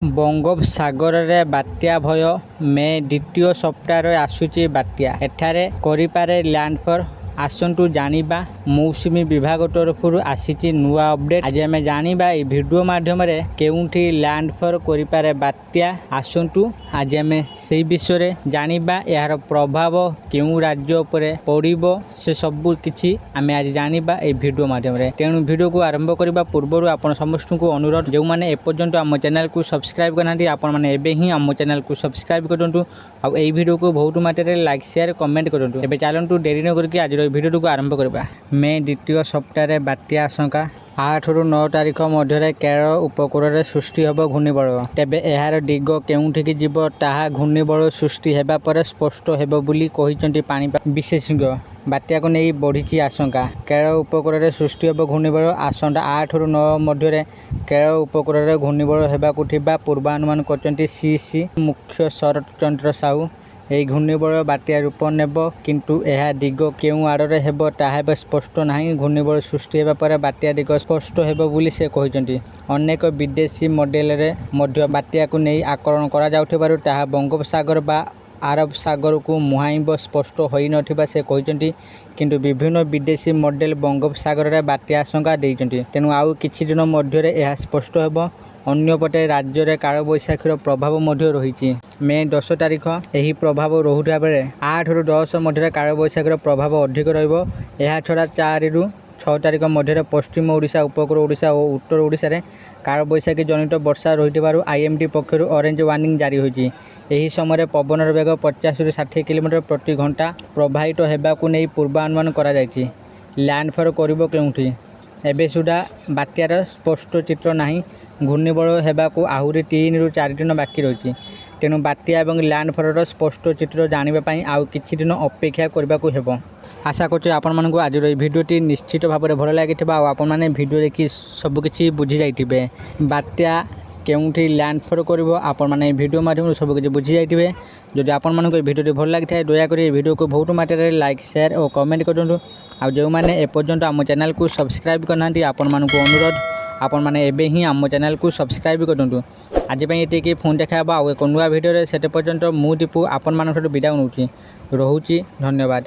ବଙ୍ଗୋପସାଗରରେ ବାତ୍ୟା ଭୟ ମେ ଦ୍ୱିତୀୟ ସପ୍ତାହରେ ଆସୁଛି ବାତ୍ୟା। ଏଠାରେ କରିପାରେ ଲ୍ୟାଣ୍ଡଫଲ୍। ଆସନ୍ତୁ ଜାଣିବା ମୌସୁମୀ ବିଭାଗ ତରଫରୁ ଆସିଛି ନୂଆ ଅପଡେଟ୍। ଆଜି ଆମେ ଜାଣିବା ଏହି ଭିଡ଼ିଓ ମାଧ୍ୟମରେ କେଉଁଠି ଲ୍ୟାଣ୍ଡଫଲ୍ କରିପାରେ ବାତ୍ୟା। ଆସନ୍ତୁ ଆଜି ଆମେ ସେହି ବିଷୟରେ ଜାଣିବା, ଏହାର ପ୍ରଭାବ କେଉଁ ରାଜ୍ୟ ଉପରେ ପଡ଼ିବ ସେ ସବୁ କିଛି ଆମେ ଆଜି ଜାଣିବା ଏହି ଭିଡ଼ିଓ ମାଧ୍ୟମରେ। ତେଣୁ ଭିଡ଼ିଓକୁ ଆରମ୍ଭ କରିବା ପୂର୍ବରୁ ଆପଣ ସମସ୍ତଙ୍କୁ ଅନୁରୋଧ, ଯେଉଁମାନେ ଏପର୍ଯ୍ୟନ୍ତ ଆମ ଚ୍ୟାନେଲକୁ ସବସ୍କ୍ରାଇବ୍ କରିନାହାନ୍ତି ଆପଣମାନେ ଏବେ ହିଁ ଆମ ଚ୍ୟାନେଲକୁ ସବସ୍କ୍ରାଇବ୍ କରନ୍ତୁ ଆଉ ଏହି ଭିଡ଼ିଓକୁ ବହୁତ ମାତ୍ରାରେ ଲାଇକ୍ ସେୟାର କମେଣ୍ଟ କରନ୍ତୁ। ଏବେ ଚାଲନ୍ତୁ ଡେରି ନ କରିକି ଆଜିର ଏହି ଭିଡ଼ିଓଟିକୁ ଆରମ୍ଭ କରିବା। ମେ ଦ୍ୱିତୀୟ ସପ୍ତାହରେ ବାତ୍ୟା ଆଶଙ୍କା। 8 ରୁ 9 ତାରିଖ ମଧ୍ୟରେ କେରଳ ଉପକୂଳରେ ସୃଷ୍ଟି ହେବ ଘୂର୍ଣ୍ଣିବଳୟ। ତେବେ ଏହାର ଦିଗ କେଉଁଠିକି ଯିବ ତାହା ଘୂର୍ଣ୍ଣିବଳୟ ସୃଷ୍ଟି ହେବା ପରେ ସ୍ପଷ୍ଟ ହେବ ବୋଲି କହିଛନ୍ତି ପାଣିପାଗ ବିଶେଷଜ୍ଞ। ବାତ୍ୟାକୁ ନେଇ ବଢ଼ିଛି ଆଶଙ୍କା। କେରଳ ଉପକୂଳରେ ସୃଷ୍ଟି ହେବ ଘୂର୍ଣ୍ଣିବଳୟ। ଆସନ୍ତା 8 ରୁ 9 ମଧ୍ୟରେ କେରଳ ଉପକୂଳରେ ଘୂର୍ଣ୍ଣିବଳୟ ହେବାକୁ ଥିବା ପୂର୍ବାନୁମାନ କରିଛନ୍ତି ସିସି ମୁଖ୍ୟ ଶରତ ଚନ୍ଦ୍ର ସାହୁ। ଏହି ଘୂର୍ଣ୍ଣିବଳୟ ବାତ୍ୟା ରୂପ ନେବ, କିନ୍ତୁ ଏହା ଦିଗ କେଉଁ ଆଡ଼ରେ ହେବ ତାହା ଏବେ ସ୍ପଷ୍ଟ ନାହିଁ। ଘୂର୍ଣ୍ଣିବଳୟ ସୃଷ୍ଟି ହେବା ପରେ ବାତ୍ୟା ଦିଗ ସ୍ପଷ୍ଟ ହେବ ବୋଲି ସେ କହିଛନ୍ତି। ଅନେକ ବିଦେଶୀ ମଡେଲରେ ମଧ୍ୟ ବାତ୍ୟାକୁ ନେଇ ଆକଳନ କରାଯାଉଥିବାରୁ ତାହା ବଙ୍ଗୋପସାଗର ବା ଆରବ ସାଗରକୁ ମୁହାଁଇବ ସ୍ପଷ୍ଟ ହୋଇନଥିବା ସେ କହିଛନ୍ତି। କିନ୍ତୁ ବିଭିନ୍ନ ବିଦେଶୀ ମଡେଲ ବଙ୍ଗୋପସାଗରରେ ବାତ୍ୟା ଆଶଙ୍କା ଦେଇଛନ୍ତି। ତେଣୁ ଆଉ କିଛି ଦିନ ମଧ୍ୟରେ ଏହା ସ୍ପଷ୍ଟ ହେବ। ଅନ୍ୟପଟେ ରାଜ୍ୟରେ କାଳବୈଶାଖୀର ପ୍ରଭାବ ମଧ୍ୟ ରହିଛି। ମେ 10 ତାରିଖ ଏହି ପ୍ରଭାବ ରହୁଥିବା ବେଳେ 8 ରୁ 10 ମଧ୍ୟରେ କାଳବୈଶାଖୀର ପ୍ରଭାବ ଅଧିକ ରହିବ। ଏହାଛଡ଼ା 4 ରୁ 6 ତାରିଖ ମଧ୍ୟରେ ପଶ୍ଚିମ ଓଡ଼ିଶା, ଉପକୂଳ ଓଡ଼ିଶା ଓ ଉତ୍ତର ଓଡ଼ିଶାରେ କାଳବୈଶାଖୀ ଜନିତ ବର୍ଷା ରହିଥିବାରୁ ଆଇଏମ୍ଡି ପକ୍ଷରୁ ଅରେଞ୍ଜ ୱାର୍ଣ୍ଣିଂ ଜାରି ହୋଇଛି। ଏହି ସମୟରେ ପବନର ବେଗ 50 ରୁ 60 କିଲୋମିଟର ପ୍ରତି ଘଣ୍ଟା ପ୍ରବାହିତ ହେବାକୁ ନେଇ ପୂର୍ବାନୁମାନ କରାଯାଇଛି। ଲ୍ୟାଣ୍ଡଫଲ୍ କରିବ କେଉଁଠି? ଏବେ ସୁଦ୍ଧା ବାତ୍ୟାର ସ୍ପଷ୍ଟ ଚିତ୍ର ନାହିଁ। ଘୂର୍ଣ୍ଣିବଳୟ ହେବାକୁ ଆହୁରି 3 ରୁ 4 ଦିନ ବାକି ରହିଛି। ତେଣୁ ବାତ୍ୟା ଏବଂ ଲ୍ୟାଣ୍ଡଫଲ୍ର ସ୍ପଷ୍ଟ ଚିତ୍ର ଜାଣିବା ପାଇଁ ଆଉ କିଛି ଦିନ ଅପେକ୍ଷା କରିବାକୁ ହେବ। ଆଶା କରୁଛି ଆପଣମାନଙ୍କୁ ଆଜିର ଏହି ଭିଡ଼ିଓଟି ନିଶ୍ଚିତ ଭାବରେ ଭଲ ଲାଗିଥିବ ଆଉ ଆପଣମାନେ ଭିଡ଼ିଓ ଦେଖି ସବୁକିଛି ବୁଝିଯାଇଥିବେ। ବାତ୍ୟା କେଉଁଠି ଲ୍ୟାଣ୍ଡଫଲ୍ କରିବ ଆପଣମାନେ ଏହି ଭିଡ଼ିଓ ମାଧ୍ୟମରେ ସବୁକିଛି ବୁଝିଯାଇଥିବେ। ଯଦି ଆପଣମାନଙ୍କୁ ଏହି ଭିଡ଼ିଓଟି ଭଲ ଲାଗିଥାଏ ଦୟାକରି ଏହି ଭିଡ଼ିଓକୁ ବହୁତ ମାତ୍ରାରେ ଲାଇକ୍ ସେୟାର ଓ କମେଣ୍ଟ କରନ୍ତୁ। ଆଉ ଯେଉଁମାନେ ଏପର୍ଯ୍ୟନ୍ତ ଆମ ଚ୍ୟାନେଲକୁ ସବସ୍କ୍ରାଇବ୍ କରିନାହାନ୍ତି ଆପଣମାନଙ୍କୁ ଅନୁରୋଧ, ଆପଣମାନେ ଏବେ ହିଁ ଆମ ଚ୍ୟାନେଲକୁ ସବସ୍କ୍ରାଇବ୍ କରନ୍ତୁ। ଆଜି ପାଇଁ ଏତିକି, ପୁଣି ଦେଖା ହେବ ଆଉ ଏକ ନୂଆ ଭିଡ଼ିଓରେ। ସେତେ ପର୍ଯ୍ୟନ୍ତ ମୁଁ ଦୀପୁ ଆପଣମାନଙ୍କଠାରୁ ବିଦାୟ ନେଉଛି। ରହୁଛି, ଧନ୍ୟବାଦ।